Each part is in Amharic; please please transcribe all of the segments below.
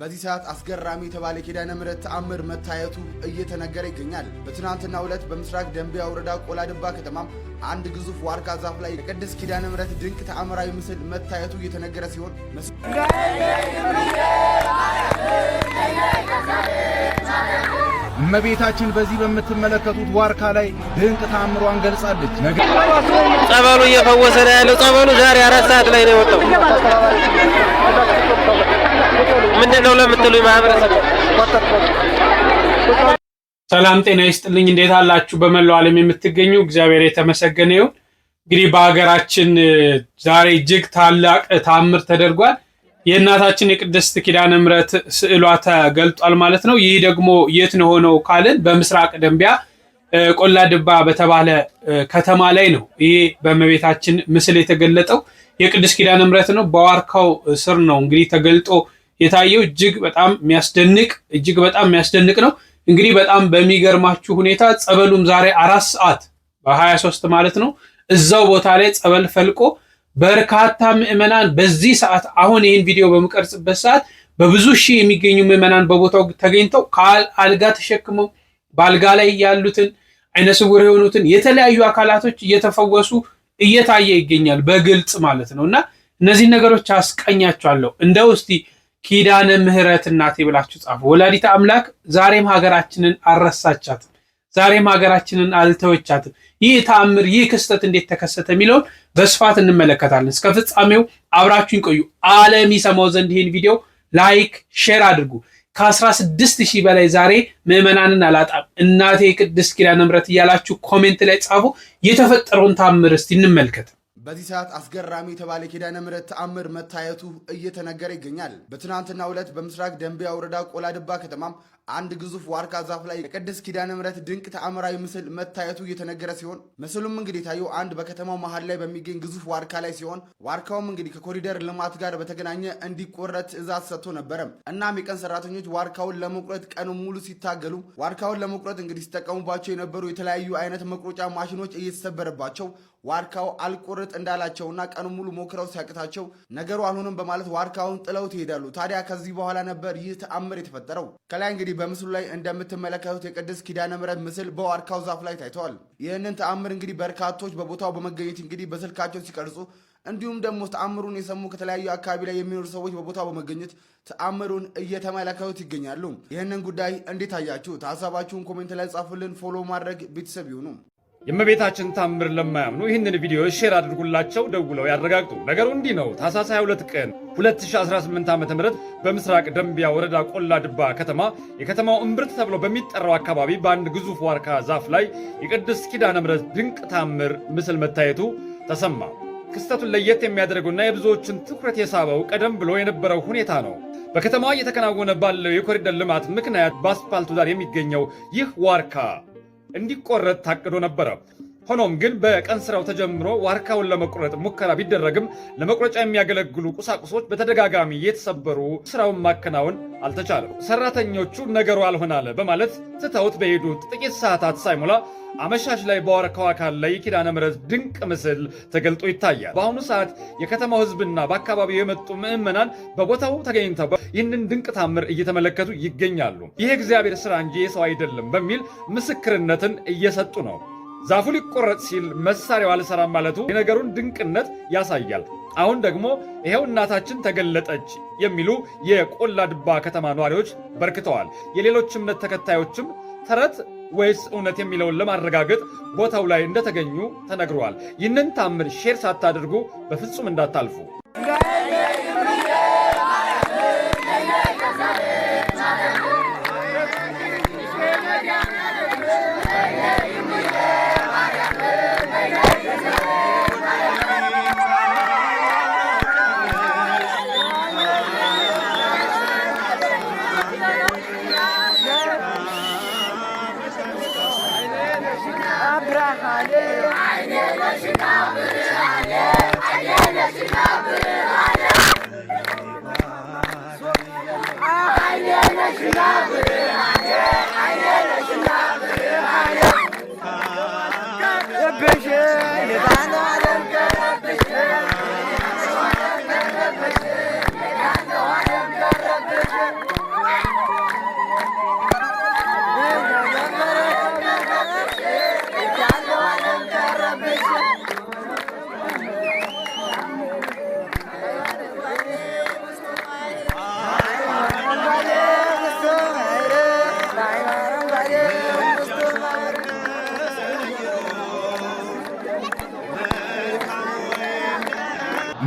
በዚህ ሰዓት አስገራሚ የተባለ ኪዳነ ምሕረት ተአምር መታየቱ እየተነገረ ይገኛል። በትናንትናው ዕለት በምስራቅ ደንቢያ ወረዳ ቆላድባ ከተማም አንድ ግዙፍ ዋርካ ዛፍ ላይ የቅድስት ኪዳነ ምሕረት ድንቅ ተአምራዊ ምስል መታየቱ እየተነገረ ሲሆን እመቤታችን በዚህ በምትመለከቱት ዋርካ ላይ ድንቅ ተአምሯን ገልጻለች። ጸበሉ እየፈወሰ ነው ያለው። ጸበሉ ዛሬ 4 ሰዓት ላይ ነው የወጣው። ምንድነው ለምትሉኝ ማህበረሰብ ሰላም ጤና ይስጥልኝ። እንዴት አላችሁ? በመላው ዓለም የምትገኙ እግዚአብሔር የተመሰገነ ይሁን። እንግዲህ በአገራችን ዛሬ እጅግ ታላቅ ተአምር ተደርጓል። የእናታችን የቅድስት ኪዳነ ምሕረት ስዕሏ ተገልጧል ማለት ነው። ይህ ደግሞ የት ነው ሆነው ካልን በምስራቅ ደንቢያ ቆላድባ በተባለ ከተማ ላይ ነው። ይሄ በእመቤታችን ምስል የተገለጠው የቅድስት ኪዳነ ምሕረት ነው። በዋርካው ስር ነው እንግዲህ ተገልጦ የታየው። እጅግ በጣም የሚያስደንቅ ነው። እንግዲህ በጣም በሚገርማችሁ ሁኔታ ጸበሉም ዛሬ 4 ሰዓት በ23 ማለት ነው እዛው ቦታ ላይ ጸበል ፈልቆ በርካታ ምዕመናን በዚህ ሰዓት አሁን ይህን ቪዲዮ በመቀርጽበት ሰዓት በብዙ ሺህ የሚገኙ ምዕመናን በቦታው ተገኝተው ከአልጋ ተሸክመው በአልጋ ላይ ያሉትን አይነ ስውር የሆኑትን የተለያዩ አካላቶች እየተፈወሱ እየታየ ይገኛል በግልጽ ማለት ነው። እና እነዚህ ነገሮች አስቀኛቸዋለሁ። እንደው እስቲ ኪዳነ ምሕረት እናቴ ብላችሁ ጻፉ። ወላዲተ አምላክ ዛሬም ሀገራችንን አልረሳቻትም። ዛሬም ሀገራችንን አልተወቻትም። ይህ ተአምር ይህ ክስተት እንዴት ተከሰተ የሚለውን በስፋት እንመለከታለን። እስከ ፍጻሜው አብራችሁን ቆዩ። ዓለም ይሰማው ዘንድ ይህን ቪዲዮ ላይክ ሼር አድርጉ። ከ16,000 በላይ ዛሬ ምዕመናንን አላጣም እናቴ ቅድስት ኪዳነ ምሕረት እያላችሁ ኮሜንት ላይ ጻፉ። የተፈጠረውን ተአምር እስቲ እንመልከት። በዚህ ሰዓት አስገራሚ የተባለ ኪዳነ ምሕረት ተአምር መታየቱ እየተነገረ ይገኛል። በትናንትናው ዕለት በምስራቅ ደንቢያ ወረዳ ቆላድባ ከተማም አንድ ግዙፍ ዋርካ ዛፍ ላይ የቅድስት ኪዳነ ምሕረት ድንቅ ተአምራዊ ምስል መታየቱ እየተነገረ ሲሆን ምስሉም እንግዲህ ታየው አንድ በከተማው መሃል ላይ በሚገኝ ግዙፍ ዋርካ ላይ ሲሆን ዋርካውም እንግዲህ ከኮሪደር ልማት ጋር በተገናኘ እንዲቆረጥ ትዕዛዝ ሰጥቶ ነበረ። እናም የቀን ሰራተኞች ዋርካውን ለመቁረጥ ቀኑን ሙሉ ሲታገሉ ዋርካውን ለመቁረጥ እንግዲህ ሲጠቀሙባቸው የነበሩ የተለያዩ አይነት መቁረጫ ማሽኖች እየተሰበረባቸው ዋርካው አልቆርጥ እንዳላቸውና ቀኑን ሙሉ ሞክረው ሲያቅታቸው ነገሩ አልሆነም በማለት ዋርካውን ጥለው ይሄዳሉ። ታዲያ ከዚህ በኋላ ነበር ይህ ተአምር የተፈጠረው። ከላይ እንግዲህ በምስሉ ላይ እንደምትመለከቱት የቅድስት ኪዳነ ምሕረት ምስል በዋርካው ዛፍ ላይ ታይተዋል። ይህንን ተአምር እንግዲህ በርካቶች በቦታው በመገኘት እንግዲህ በስልካቸው ሲቀርጹ እንዲሁም ደግሞ ተአምሩን የሰሙ ከተለያዩ አካባቢ ላይ የሚኖሩ ሰዎች በቦታው በመገኘት ተአምሩን እየተመለከቱት ይገኛሉ። ይህንን ጉዳይ እንዴት አያችሁ? ሀሳባችሁን ኮሜንት ላይ ጻፉልን። ፎሎ ማድረግ ቤተሰብ ይሁኑ። የእመቤታችን ተአምር ለማያምኑ ይህንን ቪዲዮ ሼር አድርጉላቸው፣ ደውለው ያረጋግጡ። ነገሩ እንዲህ ነው። ታኅሳስ 22 ቀን 2018 ዓ.ም በምስራቅ ደንቢያ ወረዳ ቆላድባ ከተማ የከተማው እምብርት ተብሎ በሚጠራው አካባቢ በአንድ ግዙፍ ዋርካ ዛፍ ላይ የቅድስት ኪዳነ ምሕረት ድንቅ ተአምር ምስል መታየቱ ተሰማ። ክስተቱን ለየት የሚያደርገውና የብዙዎችን ትኩረት የሳበው ቀደም ብሎ የነበረው ሁኔታ ነው። በከተማዋ እየተከናወነ ባለው የኮሪደር ልማት ምክንያት በአስፓልቱ ዳር የሚገኘው ይህ ዋርካ እንዲቆረጥ ታቅዶ ነበረ። ሆኖም ግን በቀን ስራው ተጀምሮ ዋርካውን ለመቁረጥ ሙከራ ቢደረግም ለመቁረጫ የሚያገለግሉ ቁሳቁሶች በተደጋጋሚ የተሰበሩ ስራውን ማከናወን አልተቻለም። ሰራተኞቹ ነገሩ አልሆናለ በማለት ትተውት በሄዱት ጥቂት ሰዓታት ሳይሞላ አመሻሽ ላይ በዋርካው አካል ላይ የኪዳነ ምሕረት ድንቅ ምስል ተገልጦ ይታያል። በአሁኑ ሰዓት የከተማው ሕዝብና በአካባቢው የመጡ ምዕመናን በቦታው ተገኝተው ይህንን ድንቅ ታምር እየተመለከቱ ይገኛሉ። ይህ እግዚአብሔር ስራ እንጂ የሰው አይደለም በሚል ምስክርነትን እየሰጡ ነው። ዛፉ ሊቆረጥ ሲል መሳሪያው አልሰራም ማለቱ የነገሩን ድንቅነት ያሳያል። አሁን ደግሞ ይሄው እናታችን ተገለጠች የሚሉ የቆላድባ ከተማ ነዋሪዎች በርክተዋል። የሌሎች እምነት ተከታዮችም ተረት ወይስ እውነት የሚለውን ለማረጋገጥ ቦታው ላይ እንደተገኙ ተነግሯል። ይህንን ታምር ሼር ሳታደርጉ በፍጹም እንዳታልፉ።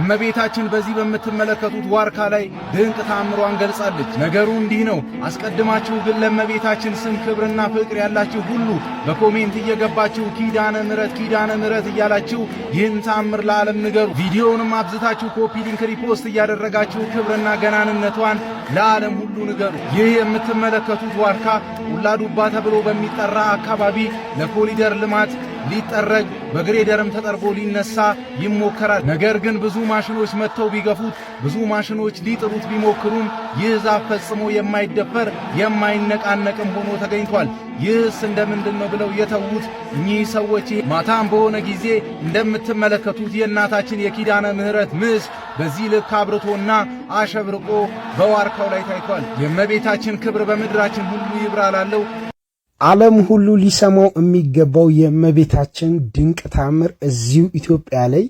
እመቤታችን በዚህ በምትመለከቱት ዋርካ ላይ ድንቅ ተአምሯን ገልጻለች። ነገሩ እንዲህ ነው። አስቀድማችሁ ግን ለእመቤታችን ስም ክብርና ፍቅር ያላችሁ ሁሉ በኮሜንት እየገባችሁ ኪዳነ ምሕረት እያላችሁ ይህን ተአምር ለዓለም ንገሩ። ቪዲዮውንም አብዝታችሁ ኮፒ ሊንክ ሪፖስት እያደረጋችሁ ክብርና ገናንነቷን ለዓለም ሁሉ ንገሩ። ይህ የምትመለከቱት ዋርካ ቁላዱባ ተብሎ በሚጠራ አካባቢ ለኮሪደር ልማት ሊጠረግ በግሬደርም ተጠርጎ ሊነሳ ይሞከራል። ነገር ግን ብዙ ማሽኖች መጥተው ቢገፉት፣ ብዙ ማሽኖች ሊጥሩት ቢሞክሩም ይህ ዛፍ ፈጽሞ የማይደፈር የማይነቃነቅም ሆኖ ተገኝቷል። ይህስ እንደምንድን ነው ብለው የተዉት እኚህ ሰዎች ማታም በሆነ ጊዜ እንደምትመለከቱት የእናታችን የኪዳነ ምሕረት ምስል በዚህ ልክ አብርቶና አሸብርቆ በዋርካው ላይ ታይቷል። የእመቤታችን ክብር በምድራችን ሁሉ ይብራላለው። ዓለም ሁሉ ሊሰማው የሚገባው የእመቤታችን ድንቅ ተአምር እዚሁ ኢትዮጵያ ላይ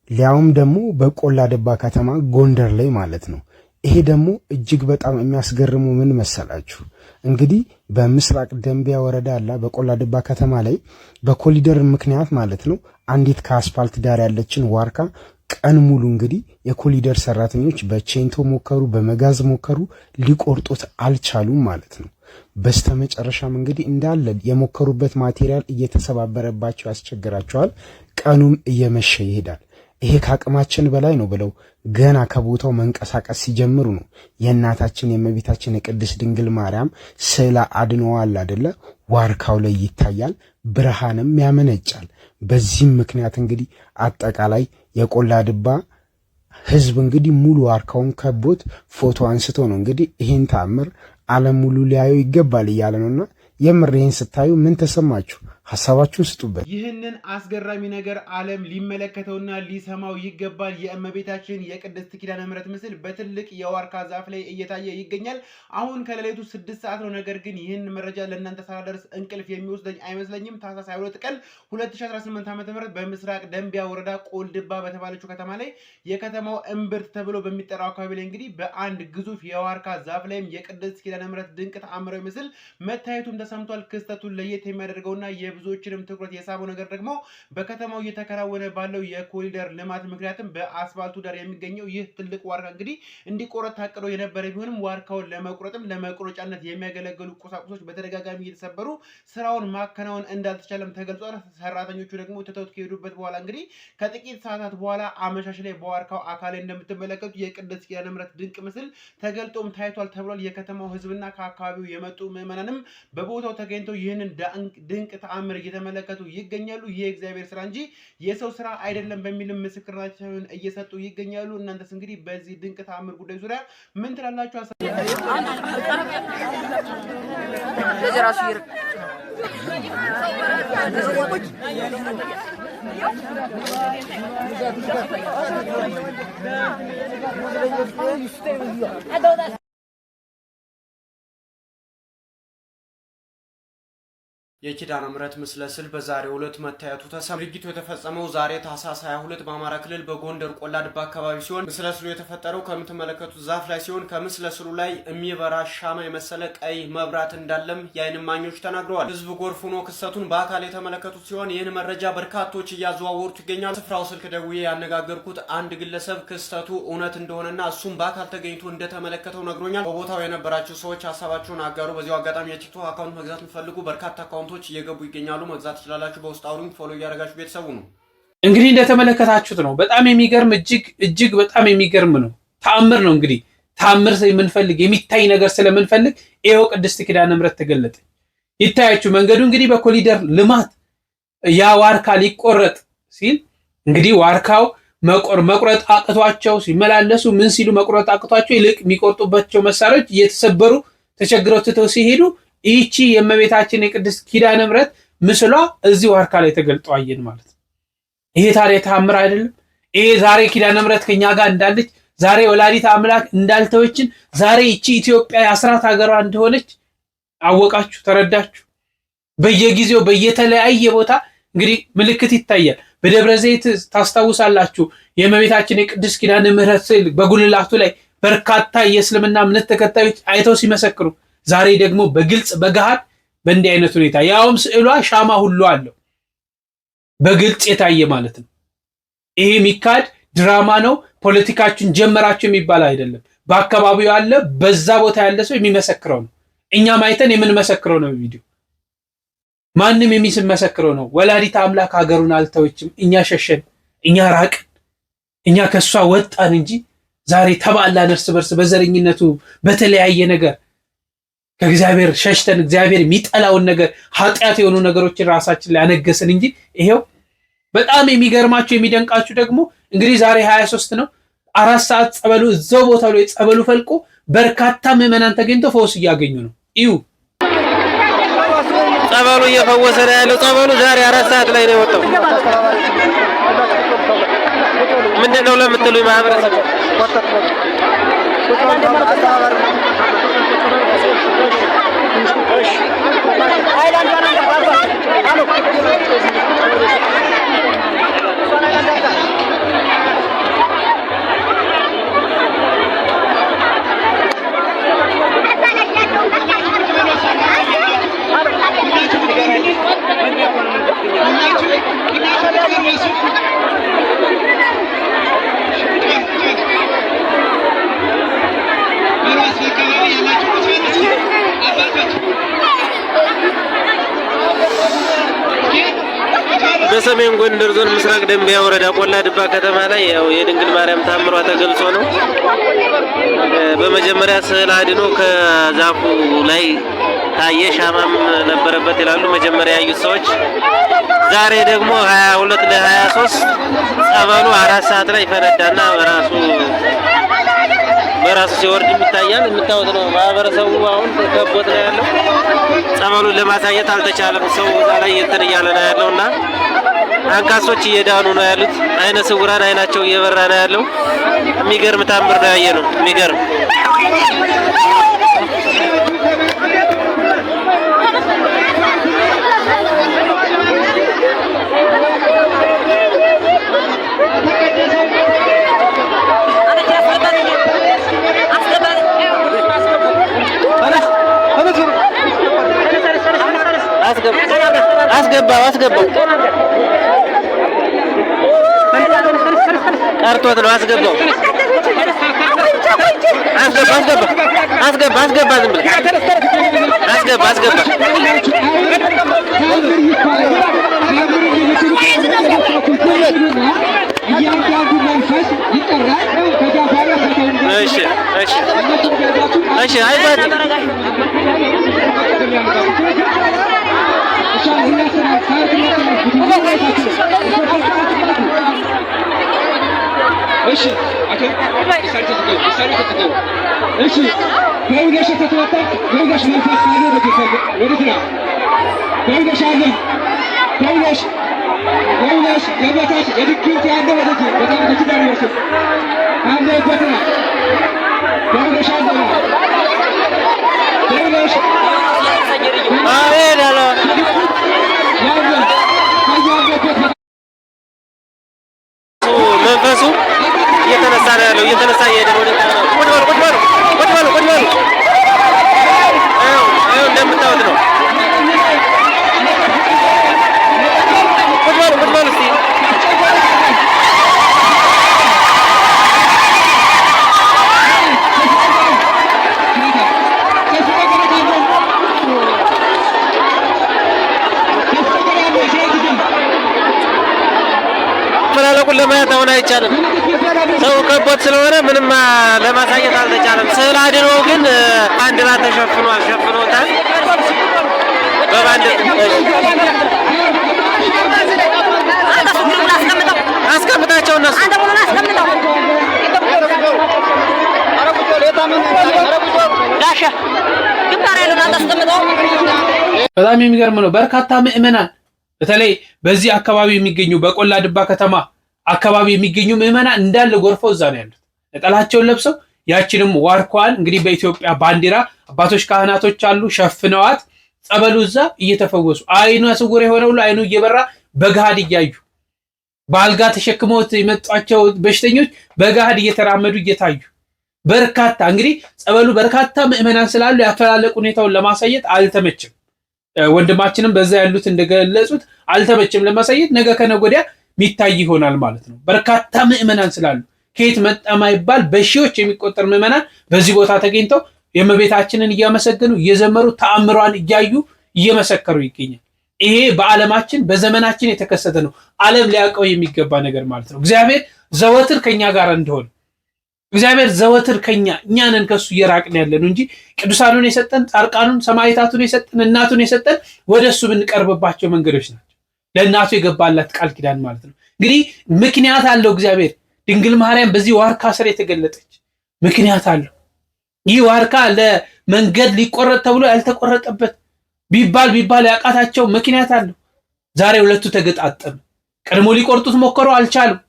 ሊያውም ደግሞ በቆላ ድባ ከተማ ጎንደር ላይ ማለት ነው። ይሄ ደግሞ እጅግ በጣም የሚያስገርሙ ምን መሰላችሁ? እንግዲህ በምስራቅ ደንቢያ ወረዳ አላ በቆላ ድባ ከተማ ላይ በኮሪደር ምክንያት ማለት ነው አንዲት ከአስፋልት ዳር ያለችን ዋርካ ቀን ሙሉ እንግዲህ የኮሪደር ሰራተኞች በቼንቶ ሞከሩ፣ በመጋዝ ሞከሩ፣ ሊቆርጡት አልቻሉም ማለት ነው። በስተመጨረሻም እንግዲህ እንዳለ የሞከሩበት ማቴሪያል እየተሰባበረባቸው ያስቸግራቸዋል። ቀኑም እየመሸ ይሄዳል። ይሄ ከአቅማችን በላይ ነው ብለው ገና ከቦታው መንቀሳቀስ ሲጀምሩ ነው የእናታችን የእመቤታችን የቅድስት ድንግል ማርያም ስዕለ አድኅኖዋል አይደለ ዋርካው ላይ ይታያል፣ ብርሃንም ያመነጫል። በዚህም ምክንያት እንግዲህ አጠቃላይ የቆላ ድባ ህዝብ እንግዲህ ሙሉ ዋርካውን ከቦት ፎቶ አንስቶ ነው እንግዲህ ይሄን ተአምር ዓለም ሙሉ ሊያየው ይገባል እያለ ነውና የምሬን ስታዩ ምን ተሰማችሁ? ሐሳባችሁን ስጡበት። ይህንን አስገራሚ ነገር ዓለም ሊመለከተውና ሊሰማው ይገባል። የእመቤታችን የቅድስት ኪዳነ ምሕረት ምስል በትልቅ የዋርካ ዛፍ ላይ እየታየ ይገኛል። አሁን ከሌሊቱ 6 ሰዓት ነው። ነገር ግን ይህን መረጃ ለእናንተ ሳላደርስ እንቅልፍ የሚወስደኝ አይመስለኝም። ታኅሳስ 22 ቀን 2018 ዓ.ም በምስራቅ ደንቢያ ወረዳ ቆልድባ በተባለችው ከተማ ላይ የከተማው እምብርት ተብሎ በሚጠራው አካባቢ ላይ እንግዲህ በአንድ ግዙፍ የዋርካ ዛፍ ላይም የቅድስት ኪዳነ ምሕረት ድንቅ ተአምራዊ ምስል መታየቱም ተሰምቷል። ክስተቱን ለየት የሚያደርገውና ብዙዎችንም ትኩረት የሳበው ነገር ደግሞ በከተማው እየተከናወነ ባለው የኮሪደር ልማት ምክንያትም በአስፋልቱ ዳር የሚገኘው ይህ ትልቅ ዋርካ እንግዲህ እንዲቆረጥ ታቅዶ የነበረ ቢሆንም ዋርካውን ለመቁረጥም ለመቁረጫነት የሚያገለግሉ ቁሳቁሶች በተደጋጋሚ እየተሰበሩ ስራውን ማከናወን እንዳልተቻለም ተገልጿል። ሰራተኞቹ ደግሞ ትተውት ከሄዱበት በኋላ እንግዲህ ከጥቂት ሰዓታት በኋላ አመሻሽ ላይ በዋርካው አካል ላይ እንደምትመለከቱ የቅድስት ኪዳነ ምሕረት ድንቅ ምስል ተገልጦም ታይቷል ተብሏል። የከተማው ህዝብና ከአካባቢው የመጡ ምዕመናንም በቦታው ተገኝተው ይህንን ድንቅ ተአምር እየተመለከቱ ይገኛሉ። ይህ የእግዚአብሔር ስራ እንጂ የሰው ስራ አይደለም በሚልም ምስክርናቸውን እየሰጡ ይገኛሉ። እናንተስ እንግዲህ በዚህ ድንቅ ተአምር ጉዳይ ዙሪያ ምን ትላላችሁ? የኪዳነ ምሕረት ምስለ ስዕል በዛሬው ዕለት መታየቱ ተሰምቷል። ድርጊቱ የተፈጸመው ዛሬ ታኅሳስ 22 በአማራ ክልል በጎንደር ቆላ ድባ አካባቢ ሲሆን ምስለ ስዕሉ የተፈጠረው ከምትመለከቱት ዛፍ ላይ ሲሆን ከምስለ ስዕሉ ላይ የሚበራ ሻማ የመሰለ ቀይ መብራት እንዳለም የዓይን እማኞች ተናግረዋል። ህዝብ ጎርፍ ሆኖ ክስተቱን በአካል የተመለከቱት ሲሆን ይህን መረጃ በርካቶች እያዘዋወሩት ይገኛሉ። ስፍራው ስልክ ደውዬ ያነጋገርኩት አንድ ግለሰብ ክስተቱ እውነት እንደሆነና እሱም በአካል ተገኝቶ እንደተመለከተው ነግሮኛል። በቦታው የነበራችሁ ሰዎች ሀሳባችሁን አጋሩ። በዚሁ አጋጣሚ የቲክቶክ አካውንት መግዛት የምትፈልጉ በርካታ አካውንቶች እየገቡ ይገኛሉ። መግዛት ትችላላችሁ። በውስጥ አውሩኝ፣ ፎሎ እያደረጋችሁ ቤተሰቡ ነው። እንግዲህ እንደተመለከታችሁት ነው። በጣም የሚገርም እጅግ በጣም የሚገርም ነው። ተአምር ነው። እንግዲህ ተአምር የምንፈልግ የሚታይ ነገር ስለምንፈልግ ይሄው ቅድስት ኪዳነ ምሕረት ተገለጠ። ይታያችሁ መንገዱ እንግዲህ በኮሪደር ልማት ያ ዋርካ ሊቆረጥ ሲል እንግዲህ ዋርካው መቁረጥ አቅቷቸው ሲመላለሱ ምን ሲሉ መቁረጥ አቅቷቸው ይልቅ የሚቆርጡባቸው መሳሪያዎች እየተሰበሩ ተቸግረው ትተው ሲሄዱ ይቺ የእመቤታችን የቅድስት ኪዳነ ምሕረት ምስሏ እዚህ ዋርካ ላይ ተገልጦ አየን ማለት ነው። ይሄ ታዲያ ተአምር አይደለም? ይሄ ዛሬ ኪዳነ ምሕረት ከኛ ጋር እንዳለች፣ ዛሬ ወላዲተ አምላክ እንዳልተወችን፣ ዛሬ ይቺ ኢትዮጵያ የአስራት ሀገሯ እንደሆነች አወቃችሁ፣ ተረዳችሁ? በየጊዜው በየተለያየ ቦታ እንግዲህ ምልክት ይታያል። በደብረ ዘይት ታስታውሳላችሁ፣ የእመቤታችን የቅድስት ኪዳነ ምሕረት ስዕል በጉልላቱ ላይ በርካታ የእስልምና እምነት ተከታዮች አይተው ሲመሰክሩ፣ ዛሬ ደግሞ በግልጽ በገሃድ በእንዲህ አይነት ሁኔታ ያውም ስዕሏ ሻማ ሁሉ አለው በግልጽ የታየ ማለት ነው። ይሄ ሚካድ ድራማ ነው ፖለቲካችሁን ጀመራችሁ የሚባል አይደለም። በአካባቢው ያለ በዛ ቦታ ያለ ሰው የሚመሰክረው ነው። እኛም አይተን የምንመሰክረው ነው። ቪዲዮ ማንም የሚመሰክረው ነው። ወላዲተ አምላክ ሀገሩን አልተወችም። እኛ ሸሸን፣ እኛ ራቅን፣ እኛ ከሷ ወጣን እንጂ ዛሬ ተባላን እርስ በርስ በዘረኝነቱ በተለያየ ነገር ከእግዚአብሔር ሸሽተን እግዚአብሔር የሚጠላውን ነገር ኃጢአት የሆኑ ነገሮችን ራሳችን ላይ አነገስን እንጂ ይሄው በጣም የሚገርማችሁ የሚደንቃችሁ ደግሞ እንግዲህ ዛሬ 23 ነው። 4 ሰዓት ጸበሉ እዛው ቦታው ላይ ጸበሉ ፈልቆ በርካታ ምዕመናን ተገኝተው ፈውስ እያገኙ ነው። እዩ ጸበሉ እየፈወሰ ነው ያለው። ጸበሉ ዛሬ 4 ሰዓት ላይ ነው የወጣው። ምንድነው ለምትሉኝ ማህበረሰብ በሰሜን ጎንደር ዞን ምስራቅ ደንቢያ ወረዳ ቆላ ድባ ከተማ ላይ ያው የድንግል ማርያም ታምሯ ተገልጾ ነው። በመጀመሪያ ስዕል አድኖ ከዛፉ ላይ ታየ፣ ሻማም ነበረበት ይላሉ መጀመሪያ ያዩት ሰዎች። ዛሬ ደግሞ 22 ለ23 ጸበሉ 4 ሰዓት ላይ ፈነዳና በራሱ ሲወርድ ይታያል። የምታዩት ነው። ማህበረሰቡ አሁን ከቦት ነው ያለው። ጸበሉን ለማሳየት አልተቻለም። ሰው እዛ ላይ እንትን እያለ ነው ያለውና አንካሶች እየዳኑ ነው ያሉት። አይነ ስውራን አይናቸው እየበራ ነው ያለው። የሚገርም ታምር ነው ያየነው። የሚገርም አስገባው ቀርቶት ነው። አስገባው አስገባ ዝም ብለህ አስገባ እሺ አይባትም እሺ አቶ እሺ በውነሽ ተተወጣ በውነሽ መንፈስ ካለ ወደትና በውነሽ አለ በውነሽ ገበታች የድግምት ያለ ወደዚህ በጣም ተችዳሪ ወሰድ አለበትና በውነሽ አለ በውነሽ አሜን አላ መንፈሱ እየተነሳ ነው ያለው። እየተነሳ እየሄደ ነው። ቁጭ በሉ እንደምታዩት ነው። ቁጭ በሉ እስኪ መላለቁን ለማየት አሁን አይቻልም። ሰው ከቦት ስለሆነ ምንም ለማሳየት አልተቻለም። ስዕል አድኖ ግን ባንዲራ ሸፍኖታል። በባንዲራ አስቀምጣቸው እነሱ በጣም የሚገርም ነው። በርካታ ምዕመናን በተለይ በዚህ አካባቢ የሚገኙ በቆላ ድባ ከተማ አካባቢ የሚገኙ ምዕመናን እንዳለ ጎርፈው እዛ ነው ያሉት። ነጠላቸውን ለብሰው ያችንም ዋርኳን እንግዲህ በኢትዮጵያ ባንዲራ አባቶች ካህናቶች አሉ ሸፍነዋት ጸበሉ እዛ እየተፈወሱ አይኑ ስውር የሆነ ሁሉ አይኑ እየበራ በገሃድ እያዩ በአልጋ ተሸክመውት የመጧቸው በሽተኞች በገሃድ እየተራመዱ እየታዩ በርካታ እንግዲህ ጸበሉ በርካታ ምዕመናን ስላሉ ያፈላለቅ ሁኔታውን ለማሳየት አልተመችም። ወንድማችንም በዛ ያሉት እንደገለጹት አልተመችም ለማሳየት። ነገ ከነገ ወዲያ ሚታይ ይሆናል ማለት ነው። በርካታ ምእመናን ስላሉ ከየት መጣ ማይባል በሺዎች የሚቆጠር ምእመናን በዚህ ቦታ ተገኝተው የእመቤታችንን እያመሰገኑ እየዘመሩ ተአምሯን እያዩ እየመሰከሩ ይገኛል። ይሄ በዓለማችን በዘመናችን የተከሰተ ነው። ዓለም ሊያውቀው የሚገባ ነገር ማለት ነው። እግዚአብሔር ዘወትር ከኛ ጋር እንደሆነ እግዚአብሔር ዘወትር እኛንን ከሱ እየራቅን ያለን እንጂ ቅዱሳኑን የሰጠን ጻድቃኑን ሰማዕታቱን የሰጠን እናቱን የሰጠን ወደሱ ብንቀርብባቸው መንገዶች ናቸው። ለእናቱ የገባላት ቃል ኪዳን ማለት ነው። እንግዲህ ምክንያት አለው እግዚአብሔር ድንግል ማርያም በዚህ ዋርካ ስር የተገለጠች ምክንያት አለው። ይህ ዋርካ ለመንገድ ሊቆረጥ ተብሎ ያልተቆረጠበት ቢባል ያቃታቸው ምክንያት አለው። ዛሬ ሁለቱ ተገጣጠሙ። ቀድሞ ሊቆርጡት ሞከሩ፣ አልቻሉም።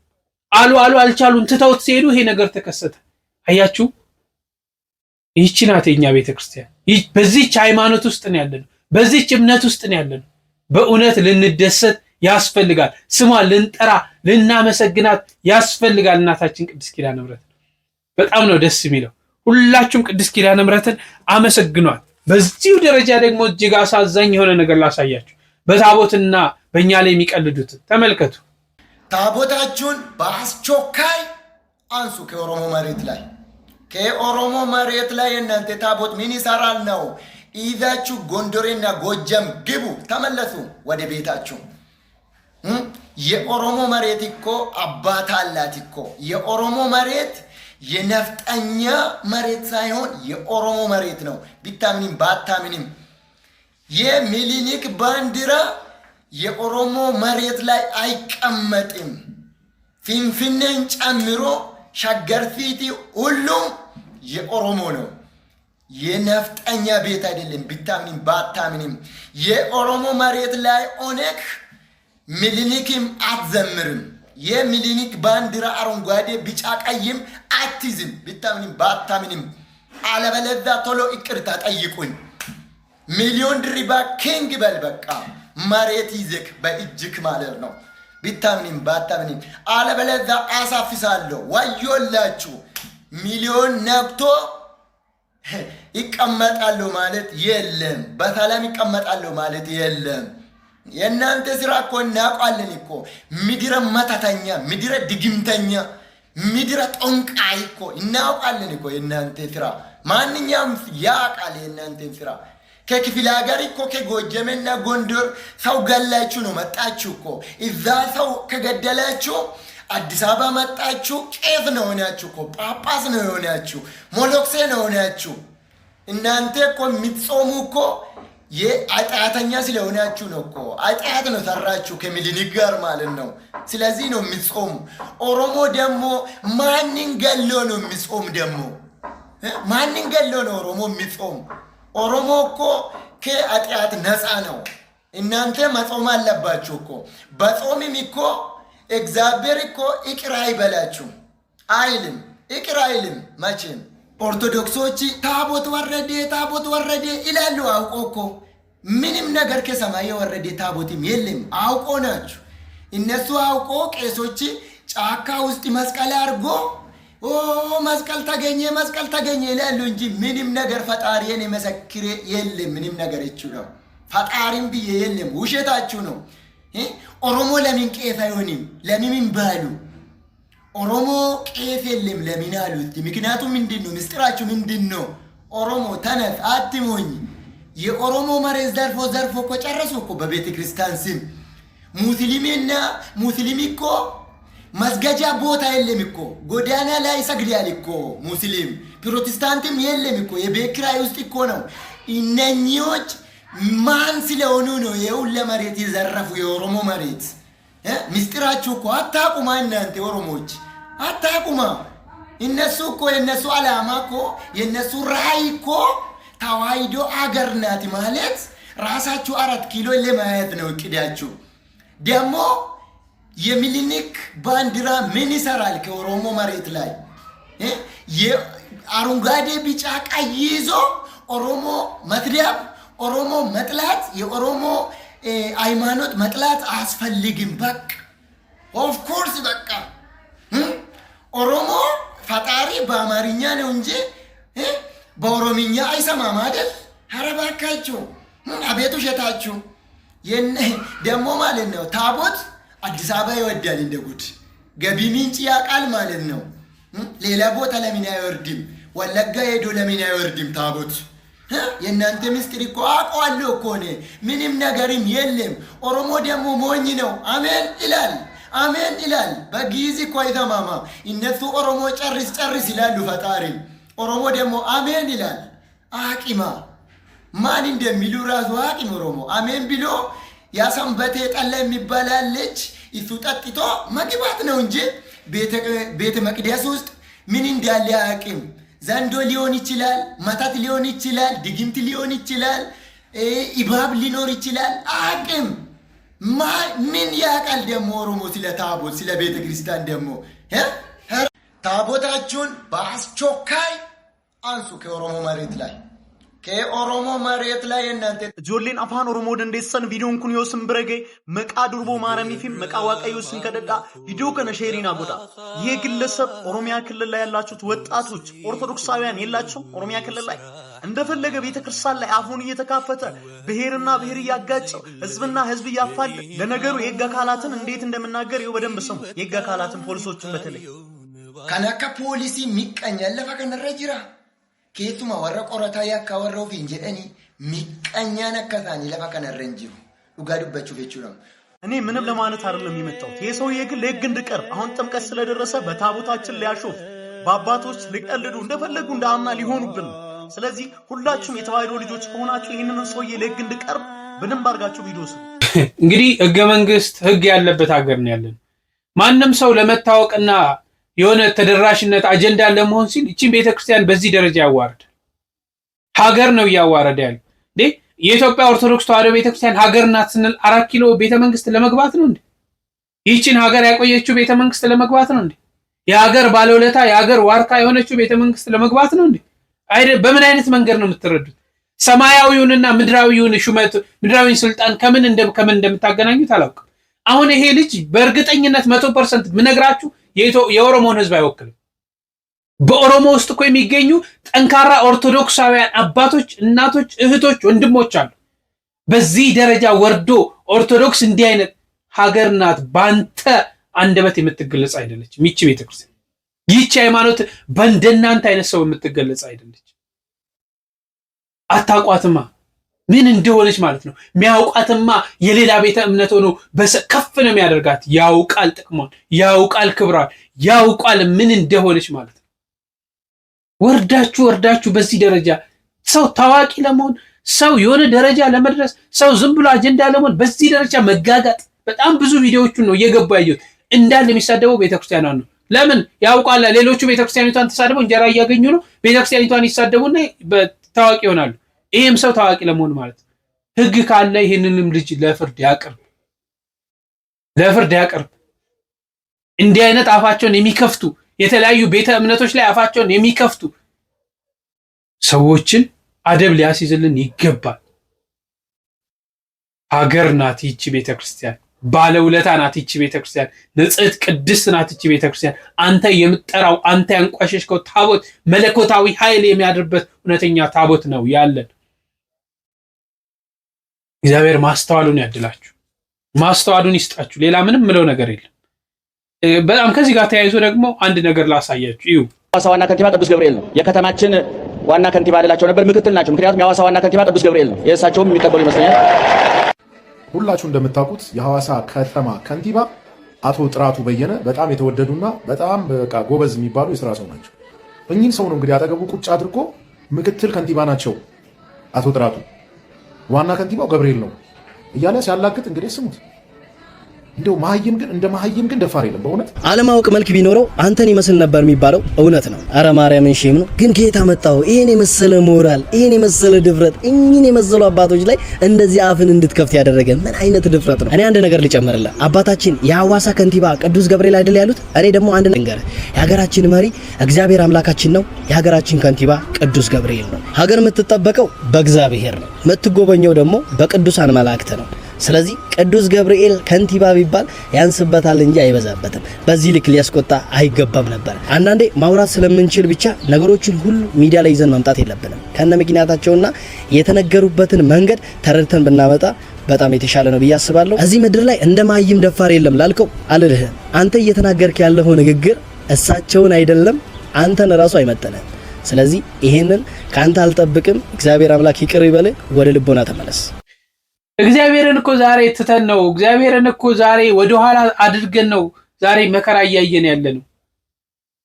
አልቻሉም። ትተውት ሲሄዱ ይሄ ነገር ተከሰተ። አያችሁ፣ ይህች ናት የኛ ቤተክርስቲያን። በዚህች ሃይማኖት ውስጥ ነው ያለነው። በዚህች እምነት ውስጥ ነው ያለነው። በእውነት ልንደሰት ያስፈልጋል። ስሟን ልንጠራ ልናመሰግናት ያስፈልጋል። እናታችን ቅድስት ኪዳነ ምሕረት በጣም ነው ደስ የሚለው። ሁላችሁም ቅድስት ኪዳነ ምሕረትን አመሰግኗት። በዚሁ ደረጃ ደግሞ እጅግ አሳዛኝ የሆነ ነገር ላሳያችሁ። በታቦትና በእኛ ላይ የሚቀልዱትን ተመልከቱ። ታቦታችሁን በአስቸኳይ አንሱ ከኦሮሞ መሬት ላይ እናንተ ታቦት ምን ይሰራል ነው? ይዛችሁ ጎንደሬና ጎጀም ግቡ፣ ተመለሱ ወደ ቤታችሁ። የኦሮሞ መሬት እኮ አባት አላት እኮ። የኦሮሞ መሬት የነፍጠኛ መሬት ሳይሆን የኦሮሞ መሬት ነው። ቢታምንም ባታምንም የሚኒሊክ ባንዲራ የኦሮሞ መሬት ላይ አይቀመጥም። ፊንፊኔን ጨምሮ ሸገር ሲቲ ሁሉም የኦሮሞ ነው። የነፍጠኛ ቤት አይደለም። ቢታምንም ባታምንም የኦሮሞ መሬት ላይ ኦነግ ሚኒሊክም አትዘምርም። የሚኒሊክ ባንዲራ አረንጓዴ ቢጫ ቀይም አትይዝም። ቢታምንም ባታምንም አለበለዚያ ቶሎ ይቅርታ ጠይቁኝ። ሚሊዮን ድሪባ ኪንግ በል በቃ መሬት ይዘክ በእጅክ ማለት ነው። ቢታምንም ባታምንም አለበለዚያ አሳፍሳለሁ። ወዮላችሁ። ሚሊዮን ነብቶ ይቀመጣሉ ማለት የለም። በሰላም ይቀመጣሉ ማለት የለም። የእናንተ ስራ እኮ እናውቃለን እኮ። ምድረ መተተኛ፣ ምድረ ድግምተኛ፣ ምድረ ጠንቋይ እኮ እናውቃለን እኮ የእናንተ ስራ። ማንኛውም ያውቃል የእናንተን ስራ። ከክፍለ ሀገር እኮ ከጎጀምና ጎንደር ሰው ገላችሁ ነው መጣችሁ እኮ። እዛ ሰው ከገደላችሁ አዲስ አበባ መጣችሁ። ቄስ ነው ሆናችሁ እኮ፣ ጳጳስ ነው ሆናችሁ፣ ሞሎክሴ ነው ሆናችሁ። እናንተ እኮ የምትጾሙ እኮ የኃጢአተኛ ስለሆናችሁ ነው እኮ። ኃጢአት ነው ሰራችሁ ከሚኒሊክ ጋር ማለት ነው። ስለዚህ ነው የምትጾሙ። ኦሮሞ ደግሞ ማንን ገሎ ነው የሚጾም? ደግሞ ማንን ገሎ ነው ኦሮሞ የሚጾም? ኦሮሞ እኮ ከኃጢአት ነፃ ነው። እናንተ መጾም አለባችሁ እኮ። በጾምም እኮ እግዚአብሔር እኮ ይቅር አይበላችሁ አይልም። ይቅር አይልም መቼም። ኦርቶዶክሶች ታቦት ወረደ ይላሉ አውቆ እኮ። ምንም ነገር ከሰማይ የወረደ ታቦትም የለም። አውቆ ናችሁ እነሱ። አውቆ ቄሶች ጫካ ውስጥ መስቀል አድርጎ መስቀል ተገኘ ይላሉ እንጂ ምንም ነገር ፈጣሪን የመሰክሬ የለም። ምንም ነገር ይችላል ፈጣሪም ብዬ የለም። ውሸታችሁ ነው። ኦሮሞ ለምን ቄስ አይሆንም? ለምን ባሉ ኦሮሞ ቄስ የለም ለምን አሉት? ምክንያቱም ምንድነው? ምስጢራችሁ ምንድነው? ኦሮሞ ተነስ አትሞኝ። የኦሮሞ መሬት ዘርፎ እኮ ጨረሱ እኮ በቤተ ክርስቲያን ስም። ሙስሊም እኮ መስገጃ ቦታ የለም እኮ፣ ጎዳና ላይ ይሰግዳል እኮ ሙስሊም። ፕሮቴስታንትም የለም እኮ፣ የቤት ኪራይ ውስጥ እኮ ነው። እነኚዎች ማን ስለሆኑ ነው የሁሉ መሬት የዘረፉ? የኦሮሞ መሬት ምስጢራችሁ እኮ አታቁማ። እናንተ ኦሮሞዎች አታቁማ። እነሱ እኮ የነሱ ዓላማ እኮ የነሱ ራዕይ እኮ ተዋሕዶ አገር ናት ማለት ራሳችሁ 4 ኪሎ ለማየት ነው እቅዳችሁ። ደግሞ የሚኒሊክ ባንዲራ ምን ይሰራል ከኦሮሞ መሬት ላይ? አረንጓዴ ቢጫ ቀይ ይዞ ኦሮሞ መትደብ፣ ኦሮሞ መጥላት፣ የኦሮሞ ሃይማኖት መጥላት አያስፈልግም። በቃ ኦፍ ኮርስ በቃ ኦሮሞ ፈጣሪ በአማርኛ ነው እንጂ በኦሮምኛ አይሰማም አይደል? ኧረ እባካችሁ አቤቱ ሸታችሁ ደግሞ ማለት ነው። ታቦት አዲስ አበባ ይወዳል እንደ ጉድ ገቢ ምንጭ ያውቃል ማለት ነው። ሌላ ቦታ ለምን አይወርድም? ወለጋ ሄዶ ለምን አይወርድም ታቦት? የእናንተ ምስጢር እኮ አውቀዋለሁ እኮ እኔ ምንም ነገርም የለም። ኦሮሞ ደግሞ ሞኝ ነው። አሜን ይላል አሜን ይላል። በጊዜ እኮ አይተማማ። እነሱ ኦሮሞ ጨርስ ጨርስ ይላሉ ፈጣሪ፣ ኦሮሞ ደግሞ አሜን ይላል። አቂማ ማን እንደሚሉ ራሱ አቂም ኦሮሞ አሜን ብሎ ያሰንበቴ ጠላ የሚባላለች እሱ ጠጥቶ መግባት ነው እንጂ ቤተ መቅደስ ውስጥ ምን እንዳለ አቂም ዘንዶ ሊሆን ይችላል፣ መታት ሊሆን ይችላል፣ ድግምት ሊሆን ይችላል፣ ኢባብ ሊኖር ይችላል። አቂም ምን ያውቃል ደግሞ ኦሮሞ ስለ ታቦት ስለ ቤተ ክርስቲያን ደግሞ ታቦታችሁን በአስቸኳይ አንሱ ከኦሮሞ መሬት ላይ እናንተ ጆሌን አፋን ኦሮሞ ደንዴሰን ቪዲዮን ኩን ዮስን ብረገ መቃ ዱርቦ ማረሚፊም መቃ ዋቀዩስን ከደዳ ቪዲዮ ከነ ሼሪና ጎዳ ይሄ ግለሰብ ኦሮሚያ ክልል ላይ ያላችሁት ወጣቶች ኦርቶዶክሳውያን የላችሁ ኦሮሚያ ክልል ላይ እንደፈለገ ቤተክርስቲያን ላይ አፉን እየተካፈተ ብሔርና ብሔር ያጋጨው ህዝብና ህዝብ ያፋል። ለነገሩ የህግ አካላትን እንዴት እንደምናገር ይው በደንብ ሰሙ። የህግ አካላትን ፖሊሶችን በተለይ ከናካ ፖሊሲ ሚቀኛ ለፋ ከነረጅራ ኬቱማ ወረ ቆረታ ያካወረው ፊንጀኒ ሚቀኛ ነከታኒ ለፋ ከነረንጂው ኡጋዱበቹ ቤቹ ነው። እኔ ምንም ለማለት አይደለም የመጣሁት። የሰውዬ ግን ለህግ እንድቀርብ አሁን ጥምቀት ስለደረሰ በታቦታችን ሊያሾፍ በአባቶች ሊቀልዱ እንደፈለጉ እንዳምና ሊሆኑብን። ስለዚህ ሁላችሁም የተዋሕዶ ልጆች ከሆናችሁ ይህንን ሰውዬ ለህግ እንድቀርብ በደንብ አድርጋችሁ ቪዲዮ ስሩ። እንግዲህ ህገ መንግስት ህግ ያለበት ሀገር ነው ያለን። ማንም ሰው ለመታወቅና የሆነ ተደራሽነት አጀንዳ ለመሆን ሲል እቺን ቤተክርስቲያን በዚህ ደረጃ ያዋርድ ሀገር ነው ያዋረደ ያለው እንዴ? የኢትዮጵያ ኦርቶዶክስ ተዋሕዶ ቤተክርስቲያን ሀገር ናት ስንል 4 ኪሎ ቤተመንግስት ለመግባት ነው እንዴ? ይህችን ሀገር ያቆየችው ቤተመንግስት ለመግባት ነው እንዴ? የሀገር ባለውለታ የሀገር ዋርካ የሆነችው ቤተመንግስት ለመግባት ነው እንዴ? በምን አይነት መንገድ ነው የምትረዱት? ሰማያዊውንና ምድራዊውን ሹመት ምድራዊውን ስልጣን ከምን እንደምታገናኙት አላውቅም። አሁን ይሄ ልጅ በእርግጠኝነት 100% ምነግራችሁ የኦሮሞን ህዝብ አይወክልም። በኦሮሞ ውስጥ እኮ የሚገኙ ጠንካራ ኦርቶዶክሳውያን አባቶች፣ እናቶች፣ እህቶች፣ ወንድሞች አሉ። በዚህ ደረጃ ወርዶ ኦርቶዶክስ እንዲህ አይነት ሀገር ናት ባንተ አንደበት የምትገለጽ አይደለች። ይህች ቤተክርስቲያን ይህች ሃይማኖት በእንደናንተ አይነት ሰው የምትገለጽ አይደለች። አታቋትማ ምን እንደሆነች ማለት ነው። ሚያውቃትማ የሌላ ቤተ እምነት ሆኖ ከፍ ነው የሚያደርጋት። ያውቃል ጥቅሟን፣ ያውቃል ክብሯን፣ ያውቃል ምን እንደሆነች ማለት ነው። ወርዳችሁ በዚህ ደረጃ ሰው ታዋቂ ለመሆን ሰው የሆነ ደረጃ ለመድረስ ሰው ዝም ብሎ አጀንዳ ለመሆን በዚህ ደረጃ መጋጋጥ። በጣም ብዙ ቪዲዮዎቹን ነው እየገባ ያየሁት። እንዳለ የሚሳደበው ቤተክርስቲያኗን ነው። ለምን ያውቃል። ሌሎቹ ቤተክርስቲያኒቷን ተሳድበው እንጀራ እያገኙ ነው። ቤተክርስቲያኒቷን ይሳደቡና ታዋቂ ይሆናሉ። ይሄም ሰው ታዋቂ ለመሆን ማለት ህግ ካለ ይሄንንም ልጅ ለፍርድ ያቀርብ። እንዲህ አይነት አፋቸውን የሚከፍቱ የተለያዩ ቤተ እምነቶች ላይ አፋቸውን የሚከፍቱ ሰዎችን አደብ ሊያስይዝልን ይገባል። ሀገር ናት ይቺ ቤተክርስቲያን፣ ባለውለታ ናት ይቺ ቤተክርስቲያን፣ ንጽሕት ቅድስት ናት ይቺ ቤተክርስቲያን። አንተ የምትጠራው አንተ ያንቋሸሽከው ታቦት መለኮታዊ ኃይል የሚያድርበት እውነተኛ ታቦት ነው ያለን። እግዚአብሔር ማስተዋሉን ያድላችሁ፣ ማስተዋሉን ይስጣችሁ። ሌላ ምንም ምለው ነገር የለም። በጣም ከዚህ ጋር ተያይዞ ደግሞ አንድ ነገር ላሳያችሁ። እዩ የሐዋሳ ዋና ከንቲባ ቅዱስ ገብርኤል ነው። የከተማችን ዋና ከንቲባ አይደላቸው ነበር፣ ምክትል ናቸው። ምክንያቱም የሐዋሳ ዋና ከንቲባ ቅዱስ ገብርኤል ነው። የእሳቸውም የሚቀበሉ ይመስለኛል። ሁላችሁ እንደምታውቁት የሐዋሳ ከተማ ከንቲባ አቶ ጥራቱ በየነ በጣም የተወደዱና በጣም በቃ ጎበዝ የሚባሉ የስራ ሰው ናቸው። እኚህን ሰው ነው እንግዲህ አጠገቡ ቁጭ አድርጎ ምክትል ከንቲባ ናቸው አቶ ጥራቱ፣ ዋና ከንቲባው ገብርኤል ነው እያለ ሲያላግጥ እንግዲህ ስሙት። እንደው መሀይም ግን እንደ መሀይም ግን ደፋር የለም። በእውነት አለማወቅ መልክ ቢኖረው አንተን ይመስል ነበር የሚባለው እውነት ነው። አረ ማርያምን ሼም ነው። ግን ከየት አመጣው ይሄን የመሰለ ሞራል፣ ይሄን የመሰለ ድፍረት፣ እኚህን የመሰሉ አባቶች ላይ እንደዚህ አፍን እንድትከፍት ያደረገ ምን አይነት ድፍረት ነው? እኔ አንድ ነገር ልጨምርልህ። አባታችን የሐዋሳ ከንቲባ ቅዱስ ገብርኤል አይደል ያሉት? እኔ ደግሞ አንድ ነገር፣ የሀገራችን መሪ እግዚአብሔር አምላካችን ነው። የሀገራችን ከንቲባ ቅዱስ ገብርኤል ነው። ሀገር የምትጠበቀው በእግዚአብሔር ነው። የምትጎበኘው ደግሞ በቅዱሳን መላእክት ነው። ስለዚህ ቅዱስ ገብርኤል ከንቲባ ቢባል ያንስበታል እንጂ አይበዛበትም። በዚህ ልክ ሊያስቆጣ አይገባም ነበር። አንዳንዴ ማውራት ስለምንችል ብቻ ነገሮችን ሁሉ ሚዲያ ላይ ይዘን መምጣት የለብንም። ከነ ምክንያታቸውና የተነገሩበትን መንገድ ተረድተን ብናመጣ በጣም የተሻለ ነው ብዬ አስባለሁ። እዚህ ምድር ላይ እንደ ማይም ደፋር የለም ላልከው አልልህም። አንተ እየተናገርክ ያለው ንግግር እሳቸውን አይደለም አንተን ራሱ አይመጥንም። ስለዚህ ይሄንን ካንተ አልጠብቅም። እግዚአብሔር አምላክ ይቅር ይበል። ወደ ልቦና ተመለስ። እግዚአብሔርን እኮ ዛሬ ትተን ነው። እግዚአብሔርን እኮ ዛሬ ወደ ኋላ አድርገን ነው ዛሬ መከራ እያየን ያለ ነው።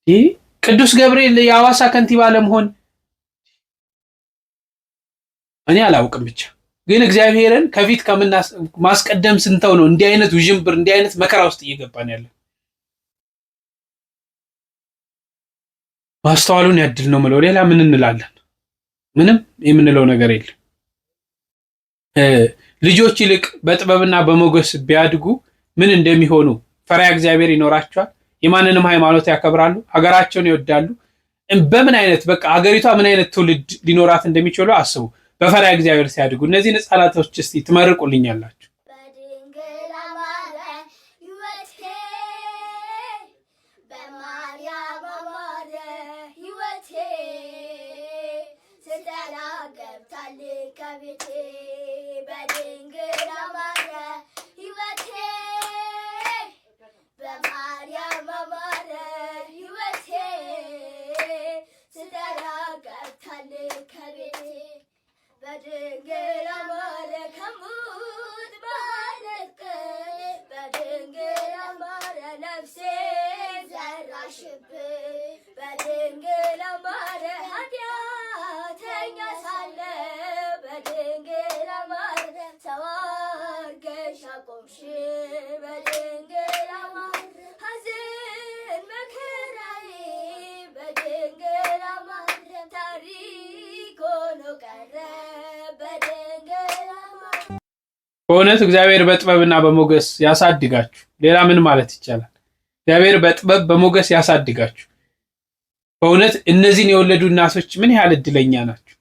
ይህ ቅዱስ ገብርኤል የሐዋሳ ከንቲባ ለመሆን እኔ አላውቅም። ብቻ ግን እግዚአብሔርን ከፊት ማስቀደም ስንተው ነው እንዲህ አይነት ውዥንብር እንዲህ አይነት መከራ ውስጥ እየገባን ያለ። ማስተዋሉን ያድል ነው ምለው። ሌላ ምን እንላለን? ምንም የምንለው ነገር የለም። ልጆች ይልቅ በጥበብና በሞገስ ቢያድጉ ምን እንደሚሆኑ ፈሪሃ እግዚአብሔር ይኖራቸዋል። የማንንም ሃይማኖት ያከብራሉ። ሀገራቸውን ይወዳሉ። በምን አይነት በቃ ሀገሪቷ ምን አይነት ትውልድ ሊኖራት እንደሚችሉ አስቡ። በፈሪሃ እግዚአብሔር ሲያድጉ እነዚህን ሕፃናቶች እስቲ ትመርቁልኛላችሁ? በእውነት እግዚአብሔር በጥበብና በሞገስ ያሳድጋችሁ። ሌላ ምን ማለት ይቻላል? እግዚአብሔር በጥበብ በሞገስ ያሳድጋችሁ። በእውነት እነዚህን የወለዱ እናቶች ምን ያህል እድለኛ ናቸው።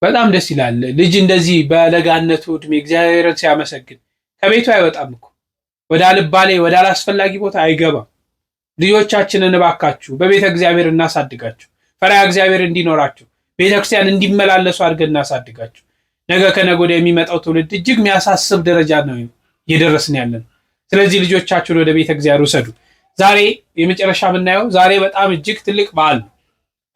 በጣም ደስ ይላል። ልጅ እንደዚህ በለጋነቱ እድሜ እግዚአብሔርን ሲያመሰግን ከቤቱ አይወጣም እኮ ወደ አልባሌ ወደ አላስፈላጊ ቦታ አይገባም። ልጆቻችንን እባካችሁ በቤተ እግዚአብሔር እናሳድጋቸው። ፈሪሃ እግዚአብሔር እንዲኖራቸው ቤተክርስቲያን እንዲመላለሱ አድርገን እናሳድጋቸው። ነገ ከነገ ወዲያ የሚመጣው ትውልድ እጅግ የሚያሳስብ ደረጃ ነው እየደረስን ያለን። ስለዚህ ልጆቻችሁን ወደ ቤተ እግዚአብሔር ውሰዱ። ዛሬ የመጨረሻ የምናየው ዛሬ በጣም እጅግ ትልቅ በዓል ነው።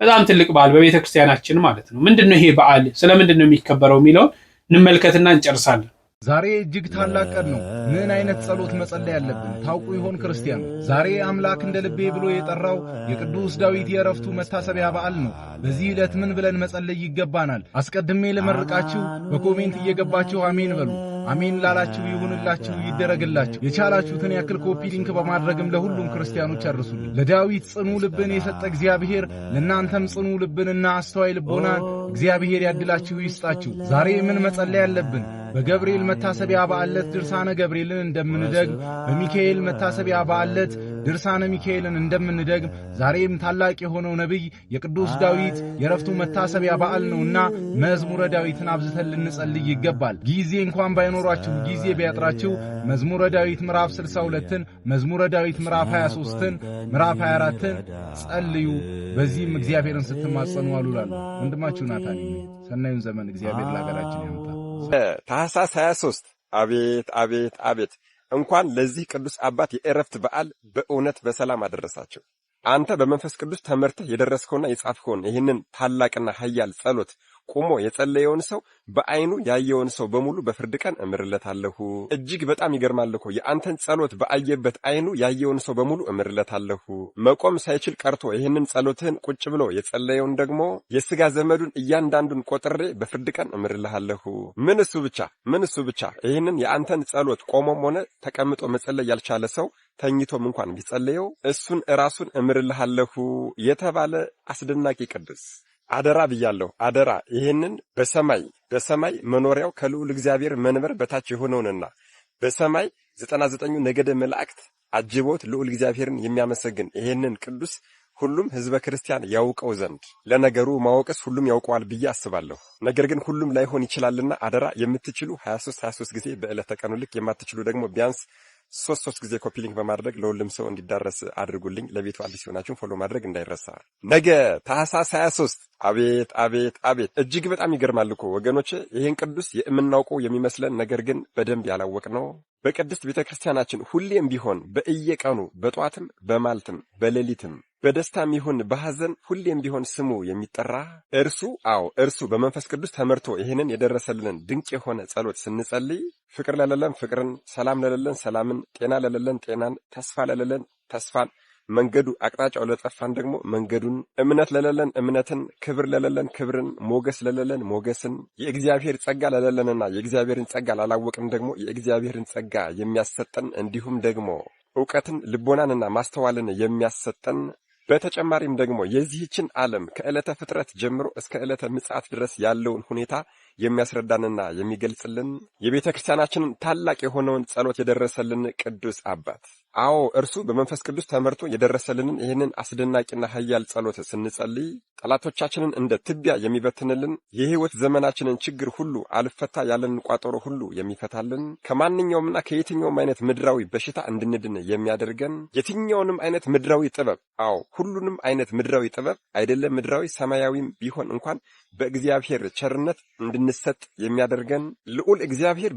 በጣም ትልቅ በዓል በቤተ ክርስቲያናችን ማለት ነው። ምንድነው ይሄ በዓል? ስለምንድነው የሚከበረው የሚለውን እንመልከትና እንጨርሳለን። ዛሬ እጅግ ታላቅ ቀን ነው። ምን አይነት ጸሎት መጸለይ ያለብን ታውቁ ይሆን ክርስቲያኑ? ዛሬ አምላክ እንደ ልቤ ብሎ የጠራው የቅዱስ ዳዊት የዕረፍቱ መታሰቢያ በዓል ነው። በዚህ ዕለት ምን ብለን መጸለይ ይገባናል? አስቀድሜ ለመርቃችሁ በኮሜንት እየገባችሁ አሜን በሉ። አሜን ላላችሁ ይሁንላችሁ፣ ይደረግላችሁ። የቻላችሁትን ያክል ኮፒ ሊንክ በማድረግም ለሁሉም ክርስቲያኖች አድርሱልኝ። ለዳዊት ጽኑ ልብን የሰጠ እግዚአብሔር ለእናንተም ጽኑ ልብንና አስተዋይ ልቦናን እግዚአብሔር ያድላችሁ ይስጣችሁ። ዛሬ ምን መጸለይ ያለብን? በገብርኤል መታሰቢያ በዓል ዕለት ድርሳነ ገብርኤልን እንደምንደግም፣ በሚካኤል መታሰቢያ በዓል ዕለት ድርሳነ ሚካኤልን እንደምንደግም ዛሬም ታላቅ የሆነው ነቢይ የቅዱስ ዳዊት የዕረፍቱ መታሰቢያ በዓል ነውና መዝሙረ ዳዊትን አብዝተን ልንጸልይ ይገባል። ጊዜ እንኳን ባይኖራችሁ ጊዜ ቢያጥራችሁ መዝሙረ ዳዊት ምዕራፍ 62ን፣ መዝሙረ ዳዊት ምዕራፍ 23ን፣ ምዕራፍ 24ን ጸልዩ። በዚህም እግዚአብሔርን ስትማጸኑ አሉላሉ። ወንድማችሁ ናታን። ሰናዩን ዘመን እግዚአብሔር ለሀገራችን ያምጣ። ታኅሳስ 23 አቤት አቤት አቤት! እንኳን ለዚህ ቅዱስ አባት የዕረፍት በዓል በእውነት በሰላም አደረሳቸው። አንተ በመንፈስ ቅዱስ ተመርተህ የደረስከውና የጻፍከውን ይህንን ታላቅና ኃያል ጸሎት ቆሞ የጸለየውን ሰው በአይኑ ያየውን ሰው በሙሉ በፍርድ ቀን እምርለታለሁ። እጅግ በጣም ይገርማል እኮ የአንተን ጸሎት በአየበት አይኑ ያየውን ሰው በሙሉ እምርለታለሁ። መቆም ሳይችል ቀርቶ ይህንን ጸሎትህን ቁጭ ብሎ የጸለየውን ደግሞ የሥጋ ዘመዱን እያንዳንዱን ቆጥሬ በፍርድ ቀን እምርልሃለሁ። ምን እሱ ብቻ ይህንን የአንተን ጸሎት ቆሞም ሆነ ተቀምጦ መጸለይ ያልቻለ ሰው ተኝቶም እንኳን ቢጸለየው እሱን ራሱን እምርልሃለሁ የተባለ አስደናቂ ቅዱስ አደራ ብያለሁ። አደራ ይህንን በሰማይ መኖሪያው ከልዑል እግዚአብሔር መንበር በታች የሆነውንና በሰማይ 99 ነገደ መላእክት አጅቦት ልዑል እግዚአብሔርን የሚያመሰግን ይህንን ቅዱስ ሁሉም ህዝበ ክርስቲያን ያውቀው ዘንድ። ለነገሩ ማወቅስ ሁሉም ያውቀዋል ብዬ አስባለሁ። ነገር ግን ሁሉም ላይሆን ይችላልና አደራ የምትችሉ 23 ጊዜ በዕለተ ቀኑ ልክ፣ የማትችሉ ደግሞ ቢያንስ 3 ጊዜ ኮፒ ሊንክ በማድረግ ለሁሉም ሰው እንዲዳረስ አድርጉልኝ። ለቤቱ አዲስ የሆናችሁን ፎሎ ማድረግ እንዳይረሳ። ነገ ታኅሳስ 23 አቤት አቤት አቤት! እጅግ በጣም ይገርማል እኮ ወገኖች። ይህን ቅዱስ የምናውቀው የሚመስለን ነገር ግን በደንብ ያላወቅነው በቅድስት ቤተክርስቲያናችን ሁሌም ቢሆን በእየቀኑ በጧትም በማልትም በሌሊትም በደስታም ይሁን በሐዘን ሁሌም ቢሆን ስሙ የሚጠራ እርሱ በመንፈስ ቅዱስ ተመርቶ ይህንን የደረሰልንን ድንቅ የሆነ ጸሎት ስንጸልይ ፍቅር ለሌለን ፍቅርን፣ ሰላም ለሌለን ሰላምን፣ ጤና ለሌለን ጤናን፣ ተስፋ ለሌለን ተስፋን፣ መንገዱ አቅጣጫው ለጠፋን ደግሞ መንገዱን፣ እምነት ለሌለን እምነትን፣ ክብር ለሌለን ክብርን፣ ሞገስ ለሌለን ሞገስን፣ የእግዚአብሔር ጸጋ ለሌለንና የእግዚአብሔርን ጸጋ ላላወቅን ደግሞ የእግዚአብሔርን ጸጋ የሚያሰጠን እንዲሁም ደግሞ ዕውቀትን ልቦናንና ማስተዋልን የሚያሰጠን በተጨማሪም ደግሞ የዚህችን ዓለም ከዕለተ ፍጥረት ጀምሮ እስከ ዕለተ ምጽአት ድረስ ያለውን ሁኔታ የሚያስረዳንና የሚገልጽልን የቤተ ክርስቲያናችንን ታላቅ የሆነውን ጸሎት የደረሰልን ቅዱስ አባት እርሱ በመንፈስ ቅዱስ ተመርቶ የደረሰልንን ይህንን አስደናቂና ኃያል ጸሎት ስንጸልይ ጠላቶቻችንን እንደ ትቢያ የሚበትንልን፣ የሕይወት ዘመናችንን ችግር ሁሉ አልፈታ ያለንን ቋጠሮ ሁሉ የሚፈታልን፣ ከማንኛውምና ከየትኛውም አይነት ምድራዊ በሽታ እንድንድን የሚያደርገን፣ የትኛውንም አይነት ምድራዊ ጥበብ ሁሉንም አይነት ምድራዊ ጥበብ አይደለም ምድራዊ ሰማያዊም ቢሆን እንኳን በእግዚአብሔር ቸርነት እንድንሰጥ የሚያደርገን ልዑል እግዚአብሔር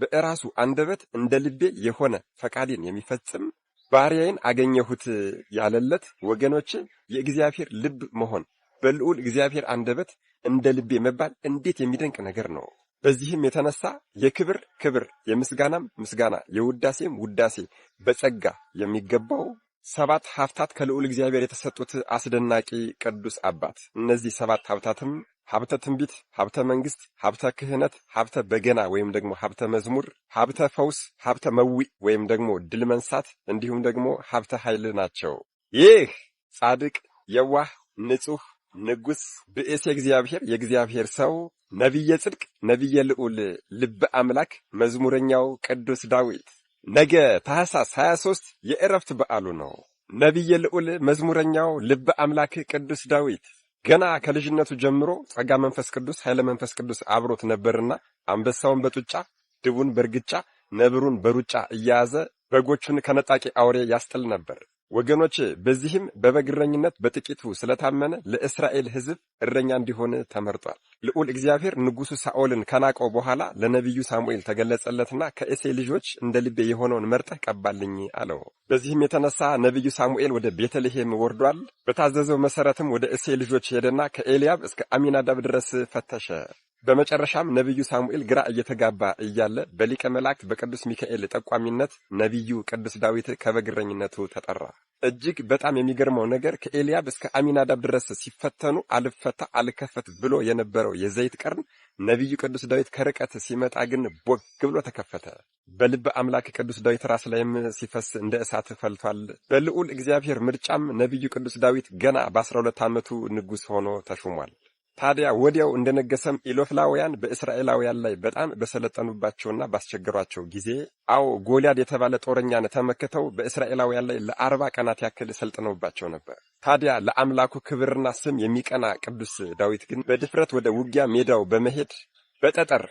በእራሱ አንደበት እንደ ልቤ የሆነ ፈቃዴን የሚፈጽም ባሪያዬን አገኘሁት ያለለት ወገኖች፣ የእግዚአብሔር ልብ መሆን በልዑል እግዚአብሔር አንደበት እንደ ልቤ መባል እንዴት የሚደንቅ ነገር ነው። በዚህም የተነሳ የክብር ክብር፣ የምስጋናም ምስጋና፣ የውዳሴም ውዳሴ በጸጋ የሚገባው 7 ሀብታት ከልዑል እግዚአብሔር የተሰጡት አስደናቂ ቅዱስ አባት። እነዚህ 7 ሀብታትም ሀብተ ትንቢት፣ ሀብተ መንግስት፣ ሀብተ ክህነት፣ ሀብተ በገና ወይም ደግሞ ሀብተ መዝሙር፣ ሀብተ ፈውስ፣ ሀብተ መዊዕ ወይም ደግሞ ድል መንሳት እንዲሁም ደግሞ ሀብተ ኃይል ናቸው። ይህ ጻድቅ የዋህ ንጹሕ ንጉሥ ብእሴ እግዚአብሔር የእግዚአብሔር ሰው ነቢየ ጽድቅ ነቢየ ልዑል ልበ አምላክ መዝሙረኛው ቅዱስ ዳዊት ነገ ታኅሳስ 23 የዕረፍት በዓሉ ነው። ነቢየ ልዑል መዝሙረኛው ልበ አምላክ ቅዱስ ዳዊት ገና ከልጅነቱ ጀምሮ ጸጋ መንፈስ ቅዱስ ኃይለ መንፈስ ቅዱስ አብሮት ነበርና አንበሳውን በጡጫ ድቡን በርግጫ ነብሩን በሩጫ እያያዘ በጎቹን ከነጣቂ አውሬ ያስጥል ነበር። ወገኖች በዚህም በበግረኝነት በጥቂቱ ስለታመነ ለእስራኤል ሕዝብ እረኛ እንዲሆን ተመርጧል። ልዑል እግዚአብሔር ንጉሡ ሳኦልን ከናቀው በኋላ ለነቢዩ ሳሙኤል ተገለጸለትና ከእሴይ ልጆች እንደ ልቤ የሆነውን መርጠህ ቀባልኝ አለው። በዚህም የተነሳ ነቢዩ ሳሙኤል ወደ ቤተልሔም ወርዷል። በታዘዘው መሠረትም ወደ እሴይ ልጆች ሄደና ከኤልያብ እስከ አሚናዳብ ድረስ ፈተሸ። በመጨረሻም ነቢዩ ሳሙኤል ግራ እየተጋባ እያለ በሊቀ መላእክት በቅዱስ ሚካኤል ጠቋሚነት ነቢዩ ቅዱስ ዳዊት ከበግረኝነቱ ተጠራ። እጅግ በጣም የሚገርመው ነገር ከኤልያብ እስከ አሚናዳብ ድረስ ሲፈተኑ አልፈታ አልከፈት ብሎ የነበረው የዘይት ቀርን ነቢዩ ቅዱስ ዳዊት ከርቀት ሲመጣ ግን ቦግ ብሎ ተከፈተ። በልበ አምላክ ቅዱስ ዳዊት ራስ ላይም ሲፈስ እንደ እሳት ፈልቷል። በልዑል እግዚአብሔር ምርጫም ነቢዩ ቅዱስ ዳዊት ገና በ12 ዓመቱ ንጉሥ ሆኖ ተሹሟል። ታዲያ ወዲያው እንደነገሰም ኢሎፍላውያን በእስራኤላውያን ላይ በጣም በሰለጠኑባቸውና ባስቸገሯቸው ጊዜ ጎልያድ የተባለ ጦረኛን ተመክተው በእስራኤላውያን ላይ ለ40 ቀናት ያክል ሰልጥነውባቸው ነበር። ታዲያ ለአምላኩ ክብርና ስም የሚቀና ቅዱስ ዳዊት ግን በድፍረት ወደ ውጊያ ሜዳው በመሄድ በጠጠር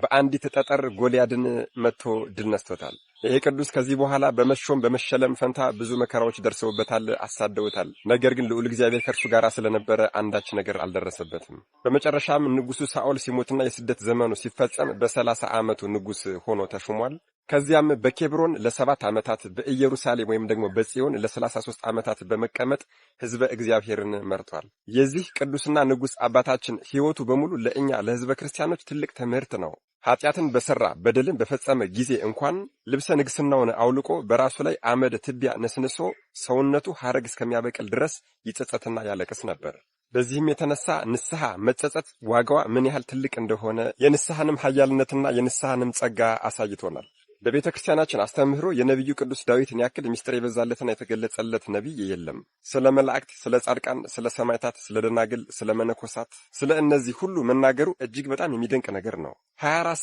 በአንዲት ጠጠር ጎልያድን መጥቶ ድል ነስቶታል። ይሄ ቅዱስ ከዚህ በኋላ በመሾም በመሸለም ፈንታ ብዙ መከራዎች ደርሰውበታል፣ አሳደውታል። ነገር ግን ልዑል እግዚአብሔር ከእርሱ ጋር ስለነበረ አንዳች ነገር አልደረሰበትም። በመጨረሻም ንጉሡ ሳኦል ሲሞትና የስደት ዘመኑ ሲፈጸም በ30 ዓመቱ ንጉሥ ሆኖ ተሹሟል። ከዚያም በኬብሮን ለ7 ዓመታት በኢየሩሳሌም ወይም ደግሞ በጽዮን ለ33 ዓመታት በመቀመጥ ሕዝበ እግዚአብሔርን መርቷል። የዚህ ቅዱስና ንጉሥ አባታችን ሕይወቱ በሙሉ ለእኛ ለሕዝበ ክርስቲያኖች ትልቅ ትምህርት ነው። ኃጢአትን በሠራ በደልን በፈጸመ ጊዜ እንኳን ልብሰ ንግሥናውን አውልቆ በራሱ ላይ አመድ ትቢያ ነስንሶ ሰውነቱ ሐረግ እስከሚያበቅል ድረስ ይጸጸትና ያለቅስ ነበር። በዚህም የተነሳ ንስሐ መጸጸት ዋጋዋ ምን ያህል ትልቅ እንደሆነ የንስሐንም ኃያልነትና የንስሐንም ጸጋ አሳይቶናል። በቤተ ክርስቲያናችን አስተምህሮ የነቢዩ ቅዱስ ዳዊትን ያክል ምስጢር የበዛለትና የተገለጸለት ነቢይ የለም። ስለ መላእክት፣ ስለ ጻድቃን፣ ስለ ሰማዕታት፣ ስለ ደናግል፣ ስለ መነኮሳት፣ ስለ እነዚህ ሁሉ መናገሩ እጅግ በጣም የሚደንቅ ነገር ነው። 24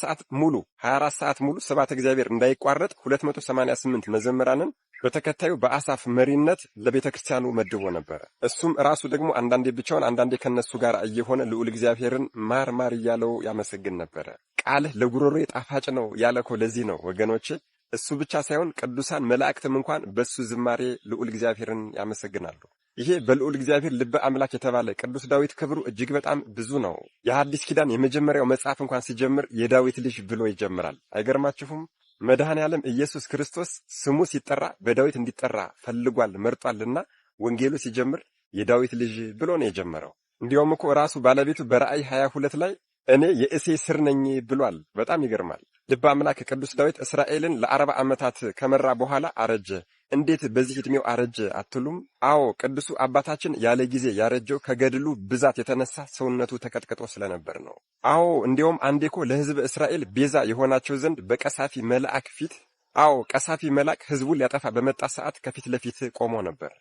ሰዓት ሙሉ ስብሐተ እግዚአብሔር እንዳይቋረጥ 288 መዘምራንን በተከታዩ በአሳፍ መሪነት ለቤተ ክርስቲያኑ መድቦ ነበር። እሱም ራሱ ደግሞ አንዳንዴ ብቻውን አንዳንዴ ከነሱ ጋር እየሆነ ልዑል እግዚአብሔርን ማር ማር እያለው ያመሰግን ነበረ። ቃልህ ለጉሮሮ ጣፋጭ ነው ያለኮ ለዚህ ነው ወገኖቼ። እሱ ብቻ ሳይሆን ቅዱሳን መላእክትም እንኳን በሱ ዝማሬ ልዑል እግዚአብሔርን ያመሰግናሉ። ይሄ በልዑል እግዚአብሔር ልበ አምላክ የተባለ ቅዱስ ዳዊት ክብሩ እጅግ በጣም ብዙ ነው። የሐዲስ ኪዳን የመጀመሪያው መጽሐፍ እንኳን ሲጀምር የዳዊት ልጅ ብሎ ይጀምራል። አይገርማችሁም? መድኃኔ ዓለም ኢየሱስ ክርስቶስ ስሙ ሲጠራ በዳዊት እንዲጠራ ፈልጓል መርጧልና ወንጌሉ ሲጀምር የዳዊት ልጅ ብሎ ነው የጀመረው። እንዲያውም እኮ ራሱ ባለቤቱ በራእይ 22 ላይ እኔ የእሴይ ስር ነኝ ብሏል። በጣም ይገርማል። ልበ አምላክ ቅዱስ ዳዊት እስራኤልን ለ40 ዓመታት ከመራ በኋላ አረጀ። እንዴት በዚህ ዕድሜው አረጀ አትሉም? አዎ ቅዱሱ አባታችን ያለ ጊዜ ያረጀው ከገድሉ ብዛት የተነሳ ሰውነቱ ተቀጥቅጦ ስለነበር ነው። አዎ እንዲያውም አንዴ እኮ ለሕዝብ እስራኤል ቤዛ የሆናቸው ዘንድ በቀሳፊ መልአክ ፊት ቀሳፊ መልአክ ሕዝቡን ሊያጠፋ በመጣ ሰዓት ከፊት ለፊት ቆሞ ነበር።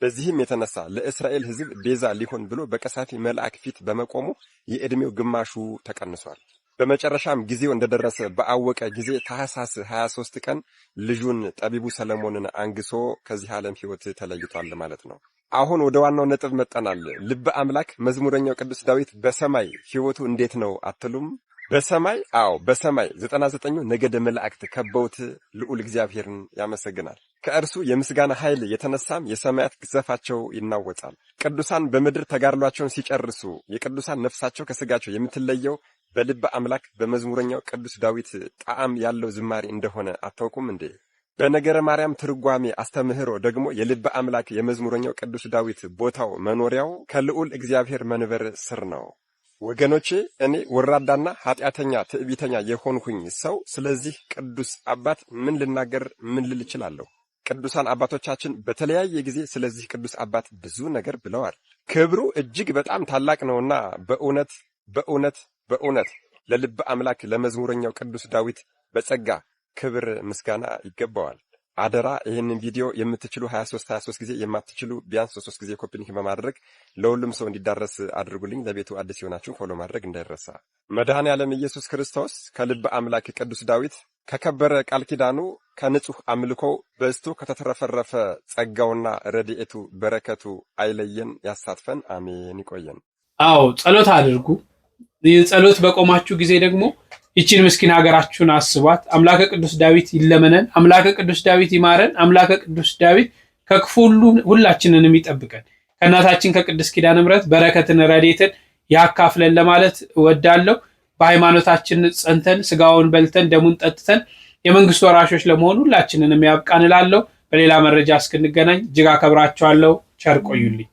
በዚህም የተነሳ ለእስራኤል ሕዝብ ቤዛ ሊሆን ብሎ በቀሳፊ መልአክ ፊት በመቆሙ የዕድሜው ግማሹ ተቀንሷል። በመጨረሻም ጊዜው እንደደረሰ በአወቀ ጊዜ ታኅሳስ 23 ቀን ልጁን ጠቢቡ ሰለሞንን አንግሶ ከዚህ ዓለም ሕይወት ተለይቷል ማለት ነው። አሁን ወደ ዋናው ነጥብ መጠናል። ልበ አምላክ መዝሙረኛው ቅዱስ ዳዊት በሰማይ ሕይወቱ እንዴት ነው አትሉም? በሰማይ 99 ነገደ መላእክት ከበውት ልዑል እግዚአብሔርን ያመሰግናል። ከእርሱ የምስጋና ኃይል የተነሳም የሰማያት ግዘፋቸው ይናወጣል። ቅዱሳን በምድር ተጋድሏቸውን ሲጨርሱ የቅዱሳን ነፍሳቸው ከሥጋቸው የምትለየው በልበ አምላክ በመዝሙረኛው ቅዱስ ዳዊት ጣዕም ያለው ዝማሬ እንደሆነ አታውቁም እንዴ? በነገረ ማርያም ትርጓሜ አስተምህሮ ደግሞ የልበ አምላክ የመዝሙረኛው ቅዱስ ዳዊት ቦታው መኖሪያው ከልዑል እግዚአብሔር መንበር ስር ነው። ወገኖቼ እኔ ወራዳና ኃጢአተኛ ትዕቢተኛ የሆንኩኝ ሰው ስለዚህ ቅዱስ አባት ምን ልናገር ምን ልል እችላለሁ? ቅዱሳን አባቶቻችን በተለያየ ጊዜ ስለዚህ ቅዱስ አባት ብዙ ነገር ብለዋል። ክብሩ እጅግ በጣም ታላቅ ነውና በእውነት ለልበ አምላክ ለመዝሙረኛው ቅዱስ ዳዊት በጸጋ ክብር ምስጋና ይገባዋል። አደራ ይህንን ቪዲዮ የምትችሉ 23 ጊዜ የማትችሉ ቢያንስ 3 ጊዜ ኮፒ ሊንክ በማድረግ ለሁሉም ሰው እንዲዳረስ አድርጉልኝ። ለቤቱ አዲስ የሆናችሁ ፎሎ ማድረግ እንዳይረሳ። መድኃኔ ዓለም ኢየሱስ ክርስቶስ ከልበ አምላክ ቅዱስ ዳዊት ከከበረ ቃል ኪዳኑ ከንጹህ አምልኮ በዝቶ ከተተረፈረፈ ጸጋውና ረድኤቱ በረከቱ አይለየን፣ ያሳትፈን። አሜን። ይቆየን። አዎ ጸሎት አድርጉ። ይህ ጸሎት በቆማችሁ ጊዜ ደግሞ ይቺን ምስኪን ሀገራችሁን አስቧት። አምላከ ቅዱስ ዳዊት ይለመነን፣ አምላከ ቅዱስ ዳዊት ይማረን፣ አምላከ ቅዱስ ዳዊት ከክፉ ሁሉ ሁላችንንም ይጠብቀን። ከእናታችን ከቅድስት ኪዳነ ምሕረት በረከትን ረድኤትን ያካፍለን ለማለት እወዳለሁ። በሃይማኖታችን ጸንተን ስጋውን በልተን ደሙን ጠጥተን የመንግስቱ ወራሾች ለመሆን ሁላችንንም ያብቃን እላለሁ። በሌላ መረጃ እስክንገናኝ እጅግ አከብራችኋለሁ። ቸር ቆዩልኝ።